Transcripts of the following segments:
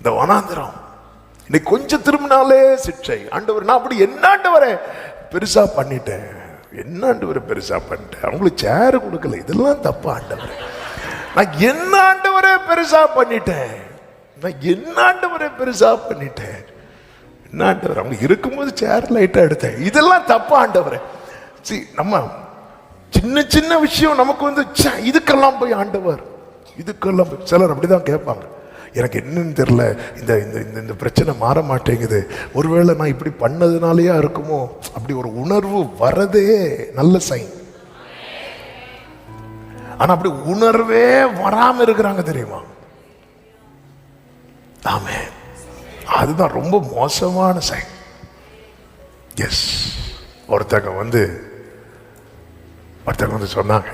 இந்த வனாந்திரம் இன்னைக்கு கொஞ்சம் திரும்பினாலே சிக்ஷை. ஆண்டவர் நான் அப்படி என்ன ஆண்டவரே பெருசா பண்ணிட்டேன், என்ன ஆண்டவரை பெருசா பண்ணிட்டேன், அவங்களுக்கு சேர் கொடுக்கல, இதெல்லாம் தப்பா ஆண்டவரே, நான் என்ன ஆண்டவரே பெருசா பண்ணிட்டேன், நான் என்ன ஆண்டவரே பெருசா பண்ணிட்டேன், என்ன ஆண்டவர் அவங்க இருக்கும்போது சேர் லைட்டா எடுத்தேன், இதெல்லாம் தப்பா ஆண்டவரே. நம்ம சின்ன சின்ன விஷயம் நமக்கு வந்து இதுக்கெல்லாம் போய் ஆண்டவர், இதுக்கெல்லாம் போய் சிலர் அப்படிதான் கேட்பாங்க, எனக்கு என்னன்னு தெரியல, இந்த இந்த இந்த பிரச்சனை மாற மாட்டேங்குது, ஒருவேளை நான் இப்படி பண்ணதுனாலயா இருக்குமோ, அப்படி ஒரு உணர்வு வரதே நல்ல சைன். ஆனா அப்படி உணர்வே வராம இருக்கிறாங்க தெரியுமா? ஆமே, அதுதான் ரொம்ப மோசமான சைன். எஸ், ஒருத்தங்க வந்து சொன்னாங்க,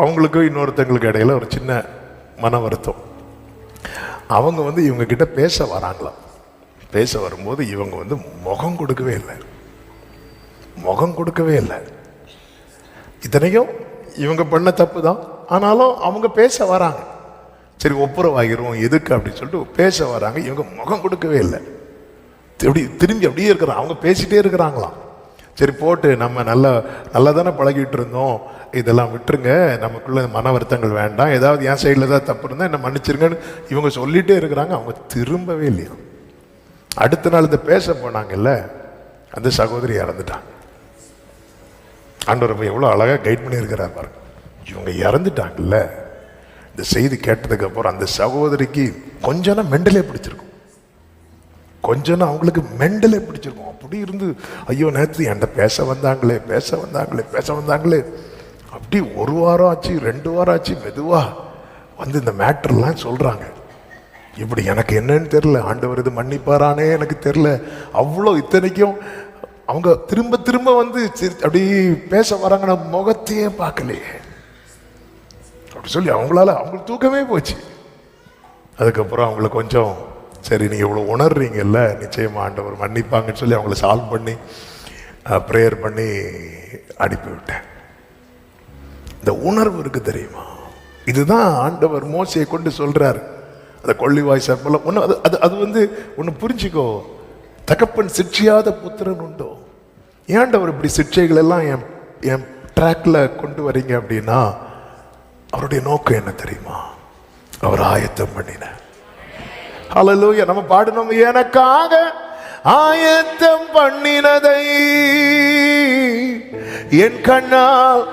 அவங்களுக்கு இன்னொருத்தங்களுக்கு இடையில ஒரு சின்ன மன வருத்தம். அவங்க வந்து இவங்க கிட்ட பேச வராங்களாம். பேச வரும்போது இவங்க வந்து முகம் கொடுக்கவே இல்லை. இத்தனைக்கும் இவங்க பண்ண தப்பு தான், ஆனாலும் அவங்க பேச வராங்க. சரி ஒப்புரவாகிரும் எதுக்கு அப்படின்னு சொல்லிட்டு பேச வராங்க. இவங்க முகம் கொடுக்கவே இல்லை, எப்படி திரும்பி அப்படியே இருக்கிறாங்க. அவங்க பேசிட்டே இருக்கிறாங்களாம். சரி போட்டு, நம்ம நல்லா தானே பழகிட்டு இருந்தோம், இதெல்லாம் விட்டுருங்க, நமக்குள்ள மன வருத்தங்கள் வேண்டாம், ஏதாவது என் சைடில் தான் தப்பு இருந்தால் என்ன மன்னிச்சிருங்கன்னு இவங்க சொல்லிட்டே இருக்கிறாங்க. அவங்க திரும்பவே இல்லையா. அடுத்த நாள் இந்த பேச போனாங்கல்ல, அந்த சகோதரி இறந்துட்டாங்க. ஆண்டவர் எவ்வளோ அழகாக கைட் பண்ணியிருக்கிறார் பாருங்க. இவங்க இறந்துட்டாங்கல்ல, இந்த செய்தி கேட்டதுக்கு அப்புறம் அந்த சகோதரிக்கு கொஞ்சம் மெண்டலே பிடிச்சிருக்கும், கொஞ்சம் அவங்களுக்கு மெண்டலே பிடிச்சிருக்கும். அப்படி இருந்து ஐயோ நேற்று என்கிட்ட பேச வந்தாங்களே அப்படி 1 வாரம் ஆச்சு, 2 வாரம் ஆச்சு, மெதுவா வந்து இந்த மேட்டர்லாம் சொல்றாங்க. இப்படி எனக்கு என்னன்னு தெரியல, ஆண்டவர் இது மன்னிப்பாரானே எனக்கு தெரியல, அவ்வளோ. இத்தனைக்கும் அவங்க திரும்ப வந்து அப்படி பேச வராங்க, முகத்தையே பார்க்கலையே அப்படி சொல்லி அவங்களுக்கு தூக்கமே போச்சு. அதுக்கப்புறம் அவங்களுக்கு கொஞ்சம் சரி, நீங்க இவ்வளவு உணர்றீங்கல்ல, நிச்சயமா ஆண்டவர் மன்னிப்பாங்கன்னு சொல்லி அவங்கள சால்வ் பண்ணி ப்ரேயர் பண்ணி அனுப்பிவிட்டேன். இந்த உணர்வு இருக்கு தெரியுமா, இதுதான் ஆண்டவர் மோசையை கொண்டு சொல்றாரு. அந்த கொள்ளிவாய் சர்ப்பல ஒன்று அது வந்து ஒன்று புரிஞ்சுக்கோ, தகப்பன் சிட்சியாத புத்திரன் உண்டோ. ஏன்டவர் இப்படி சிட்சைகள் எல்லாம் என் ட்ராக்ல கொண்டு வரீங்க அப்படின்னா, அவருடைய நோக்கம் என்ன தெரியுமா? அவர் ஆயத்தம் பண்ணின. ஹல்லேலூயா. நம்ம பாடணும், எனக்காக ஆயத்தம் பண்ணினதை என் கண்ணால்